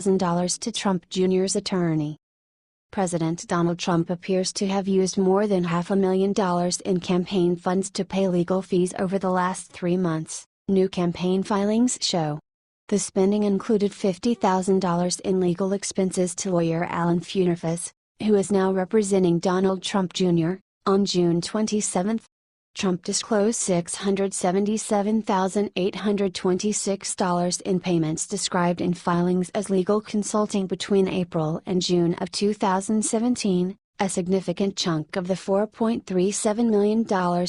to Trump Jr.'s attorney. President Donald Trump appears to have used more than $500,000 in campaign funds to pay legal fees over the last 3 months, new campaign filings show. The spending included $50,000 in legal expenses to lawyer Alan Funifas, who is now representing Donald Trump Jr., on June 27. Trump disclosed $677,826 in payments described in filings as legal consulting between April and June of 2017, a significant chunk of the $4.37 million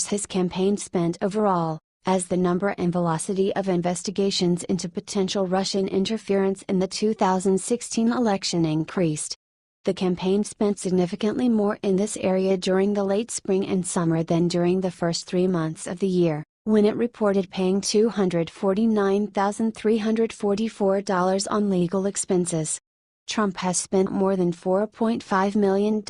his campaign spent overall, as the number and velocity of investigations into potential Russian interference in the 2016 election increased. The campaign spent significantly more in this area during the late spring and summer than during the first 3 months of the year, when it reported paying $249,344 on legal expenses. Trump has spent more than $4.5 million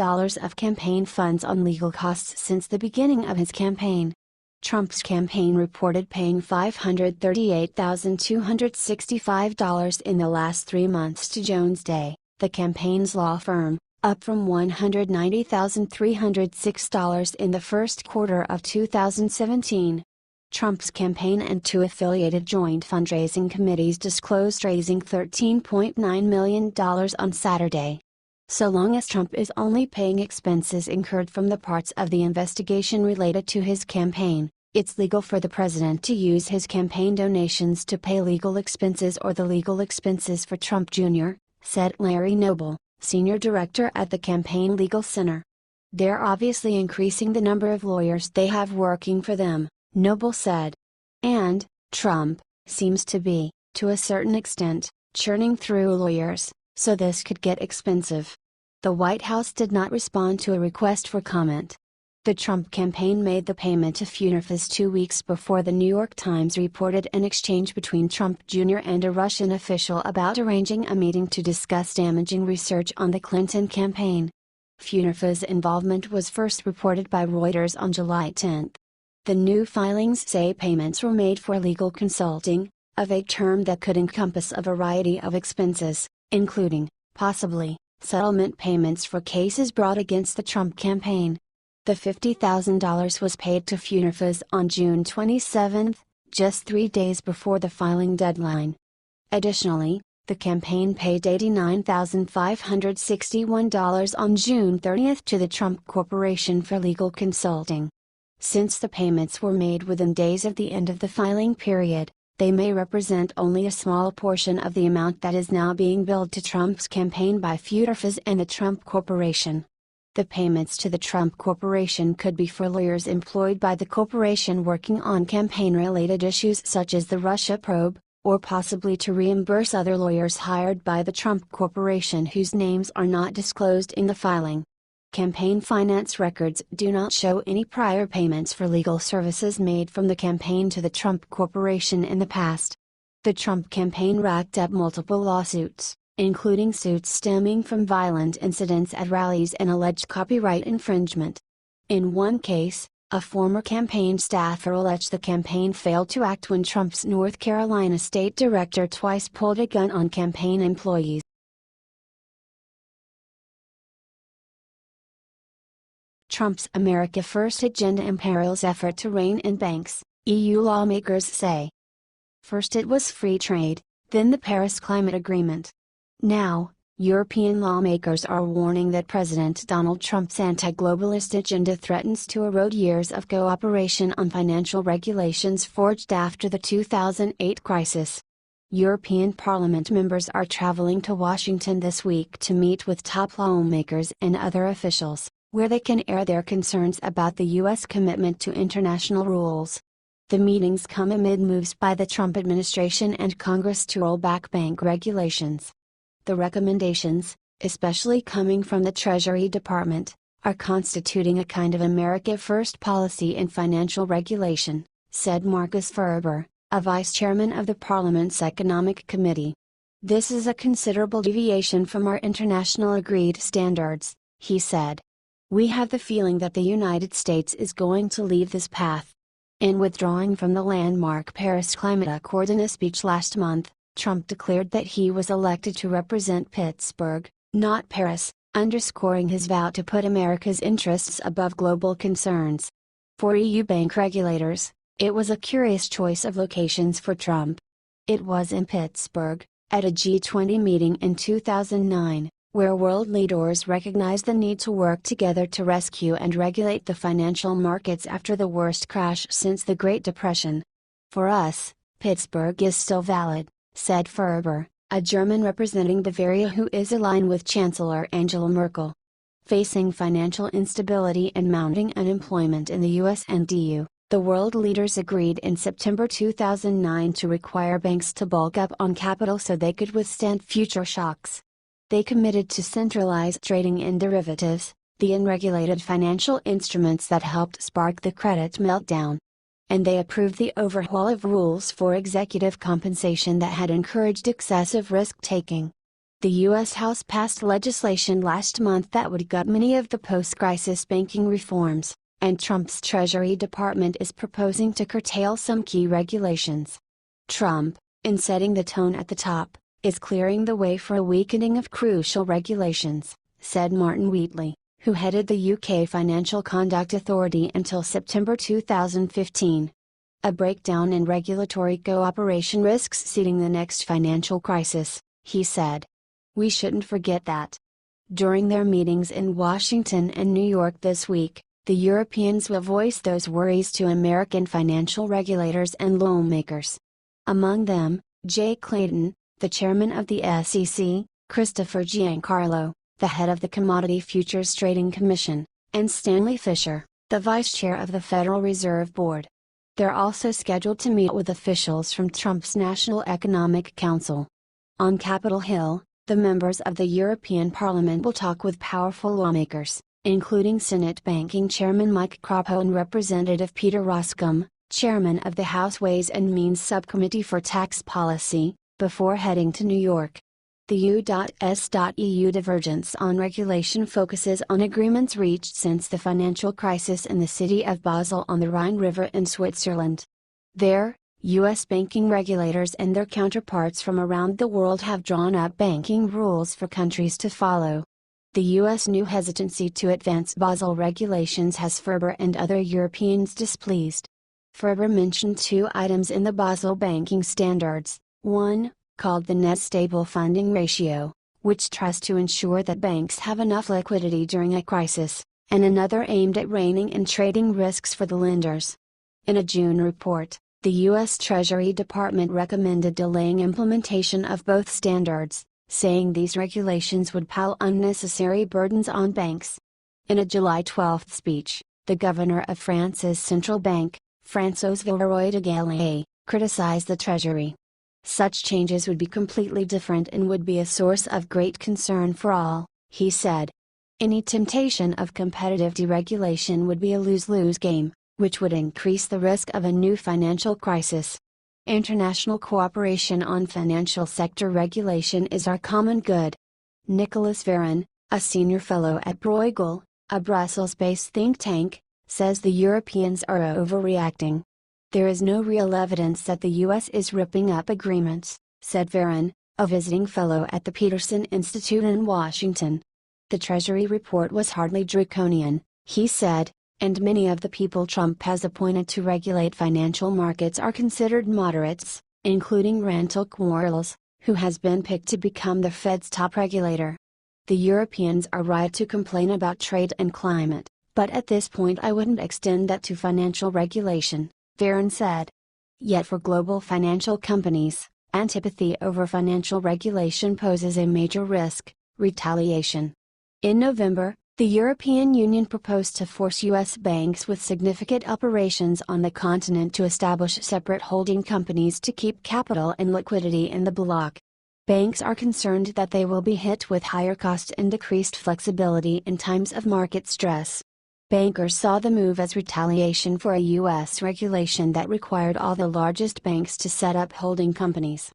of campaign funds on legal costs since the beginning of his campaign. Trump's campaign reported paying $538,265 in the last 3 months to Jones Day, the campaign's law firm, up from $190,306 in the first quarter of 2017. Trump's campaign and 2 affiliated joint fundraising committees disclosed raising $13.9 million on Saturday. So long as Trump is only paying expenses incurred from the parts of the investigation related to his campaign, it's legal for the president to use his campaign donations to pay legal expenses or the legal expenses for Trump Jr., said Larry Noble, senior director at the Campaign Legal Center. They're obviously increasing the number of lawyers they have working for them, Noble said. And, Trump seems to be, to a certain extent, churning through lawyers, so this could get expensive. The White House did not respond to a request for comment. The Trump campaign made the payment to Funifas 2 weeks before the New York Times reported an exchange between Trump Jr. and a Russian official about arranging a meeting to discuss damaging research on the Clinton campaign. Funifas' involvement was first reported by Reuters on July 10. The new filings say payments were made for legal consulting, a vague term that could encompass a variety of expenses, including, possibly, settlement payments for cases brought against the Trump campaign. The $50,000 was paid to Funifas on June 27, just 3 days before the filing deadline. Additionally, the campaign paid $89,561 on June 30 to the Trump Corporation for legal consulting. Since the payments were made within days of the end of the filing period, they may represent only a small portion of the amount that is now being billed to Trump's campaign by Funifas and the Trump Corporation. The payments to the Trump Corporation could be for lawyers employed by the corporation working on campaign-related issues such as the Russia probe, or possibly to reimburse other lawyers hired by the Trump Corporation whose names are not disclosed in the filing. Campaign finance records do not show any prior payments for legal services made from the campaign to the Trump Corporation in the past. The Trump campaign racked up multiple lawsuits, including suits stemming from violent incidents at rallies and alleged copyright infringement. In one case, a former campaign staffer alleged the campaign failed to act when Trump's North Carolina state director twice pulled a gun on campaign employees. Trump's America First agenda imperils effort to rein in banks, EU lawmakers say. First it was free trade, then the Paris Climate Agreement. Now, European lawmakers are warning that President Donald Trump's anti-globalist agenda threatens to erode years of cooperation on financial regulations forged after the 2008 crisis. European Parliament members are traveling to Washington this week to meet with top lawmakers and other officials, where they can air their concerns about the U.S. commitment to international rules. The meetings come amid moves by the Trump administration and Congress to roll back bank regulations. The recommendations, especially coming from the Treasury Department, are constituting a kind of America First policy in financial regulation, said Marcus Ferber, a vice chairman of the Parliament's Economic Committee. This is a considerable deviation from our international agreed standards, he said. We have the feeling that the United States is going to leave this path. In withdrawing from the landmark Paris Climate Accord in a speech last month, Trump declared that he was elected to represent Pittsburgh, not Paris, underscoring his vow to put America's interests above global concerns. For EU bank regulators, it was a curious choice of locations for Trump. It was in Pittsburgh, at a G20 meeting in 2009, where world leaders recognized the need to work together to rescue and regulate the financial markets after the worst crash since the Great Depression. For us, Pittsburgh is still valid, said Ferber, a German representing Bavaria who is aligned with Chancellor Angela Merkel. Facing financial instability and mounting unemployment in the US and EU, the world leaders agreed in September 2009 to require banks to bulk up on capital so they could withstand future shocks. They committed to centralize trading in derivatives, the unregulated financial instruments that helped spark the credit meltdown. And they approved the overhaul of rules for executive compensation that had encouraged excessive risk-taking. The U.S. House passed legislation last month that would gut many of the post-crisis banking reforms, and Trump's Treasury Department is proposing to curtail some key regulations. Trump, in setting the tone at the top, is clearing the way for a weakening of crucial regulations, said Martin Wheatley, who headed the UK Financial Conduct Authority until September 2015. A breakdown in regulatory cooperation risks seeding the next financial crisis, he said. We shouldn't forget that. During their meetings in Washington and New York this week, the Europeans will voice those worries to American financial regulators and lawmakers. Among them, Jay Clayton, the chairman of the SEC, Christopher Giancarlo, the head of the Commodity Futures Trading Commission, and Stanley Fischer, the vice chair of the Federal Reserve Board. They're also scheduled to meet with officials from Trump's National Economic Council. On Capitol Hill, the members of the European Parliament will talk with powerful lawmakers, including Senate Banking Chairman Mike Crapo and Representative Peter Roskam, chairman of the House Ways and Means Subcommittee for Tax Policy, before heading to New York. The U.S.EU divergence on regulation focuses on agreements reached since the financial crisis in the city of Basel on the Rhine River in Switzerland. There, U.S. banking regulators and their counterparts from around the world have drawn up banking rules for countries to follow. The U.S. new hesitancy to advance Basel regulations has Ferber and other Europeans displeased. Ferber mentioned two items in the Basel banking standards: one, called the Net Stable Funding Ratio, which tries to ensure that banks have enough liquidity during a crisis, and another aimed at reining in trading risks for the lenders. In a June report, the U.S. Treasury Department recommended delaying implementation of both standards, saying these regulations would pile unnecessary burdens on banks. In a July 12 speech, the governor of France's central bank, François Villeroy de Gallet, criticized the Treasury. Such changes would be completely different and would be a source of great concern for all, he said. Any temptation of competitive deregulation would be a lose-lose game, which would increase the risk of a new financial crisis. International cooperation on financial sector regulation is our common good. Nicolas Veron, a senior fellow at Bruegel, a Brussels-based think tank, says the Europeans are overreacting. There is no real evidence that the U.S. is ripping up agreements, said Veron, a visiting fellow at the Peterson Institute in Washington. The Treasury report was hardly draconian, he said, and many of the people Trump has appointed to regulate financial markets are considered moderates, including Rand Quarles, who has been picked to become the Fed's top regulator. The Europeans are right to complain about trade and climate, but at this point I wouldn't extend that to financial regulation, Veron said. Yet for global financial companies, antipathy over financial regulation poses a major risk: retaliation. In November, the European Union proposed to force U.S. banks with significant operations on the continent to establish separate holding companies to keep capital and liquidity in the bloc. Banks are concerned that they will be hit with higher costs and decreased flexibility in times of market stress. Bankers saw the move as retaliation for a U.S. regulation that required all the largest banks to set up holding companies.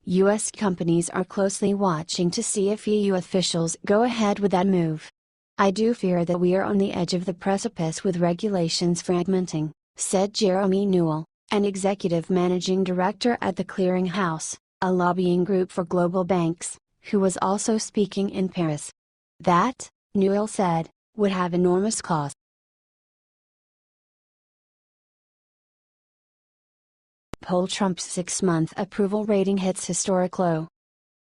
U.S. companies are closely watching to see if EU officials go ahead with that move. I do fear that we are on the edge of the precipice with regulations fragmenting, said Jeremy Newell, an executive managing director at the Clearing House, a lobbying group for global banks, who was also speaking in Paris. That, Newell said, would have enormous cost. Poll: Trump's 6-month approval rating hits historic low.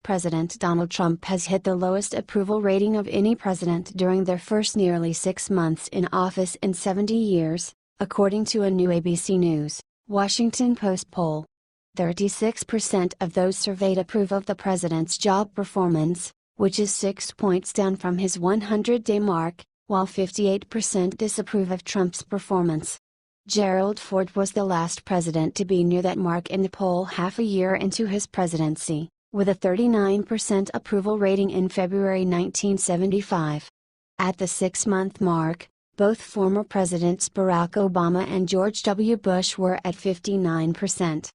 President Donald Trump has hit the lowest approval rating of any president during their first nearly 6 months in office in 70 years, according to a new ABC News, Washington Post poll. 36% of those surveyed approve of the president's job performance, which is 6 points down from his 100-day mark, while 58% disapprove of Trump's performance. Gerald Ford was the last president to be near that mark in the poll half a year into his presidency, with a 39% approval rating in February 1975. At the 6-month mark, both former presidents Barack Obama and George W. Bush were at 59%.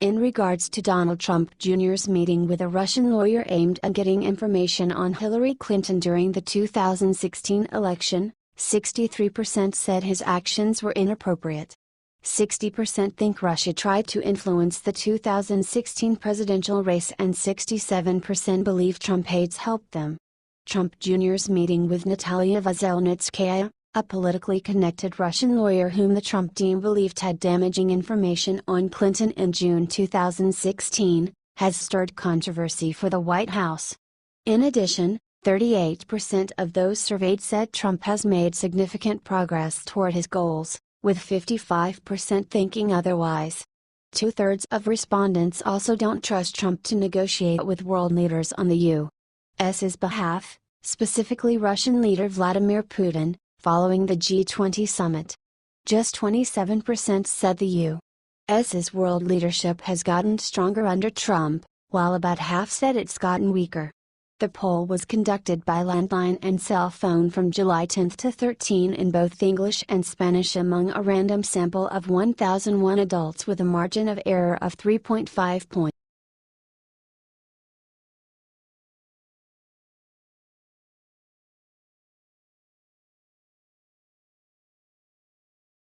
In regards to Donald Trump Jr.'s meeting with a Russian lawyer aimed at getting information on Hillary Clinton during the 2016 election, 63% said his actions were inappropriate. 60% think Russia tried to influence the 2016 presidential race, and 67% believe Trump aides helped them. Trump Jr.'s meeting with Natalia Veselnitskaya, a politically connected Russian lawyer whom the Trump team believed had damaging information on Clinton in June 2016, has stirred controversy for the White House. In addition, 38% of those surveyed said Trump has made significant progress toward his goals, with 55% thinking otherwise. 2/3 of respondents also don't trust Trump to negotiate with world leaders on the U.S.'s behalf, specifically Russian leader Vladimir Putin, following the G20 summit. Just 27% said the U.S.'s world leadership has gotten stronger under Trump, while about half said it's gotten weaker. The poll was conducted by landline and cell phone from July 10 to 13 in both English and Spanish among a random sample of 1,001 adults with a margin of error of 3.5 points.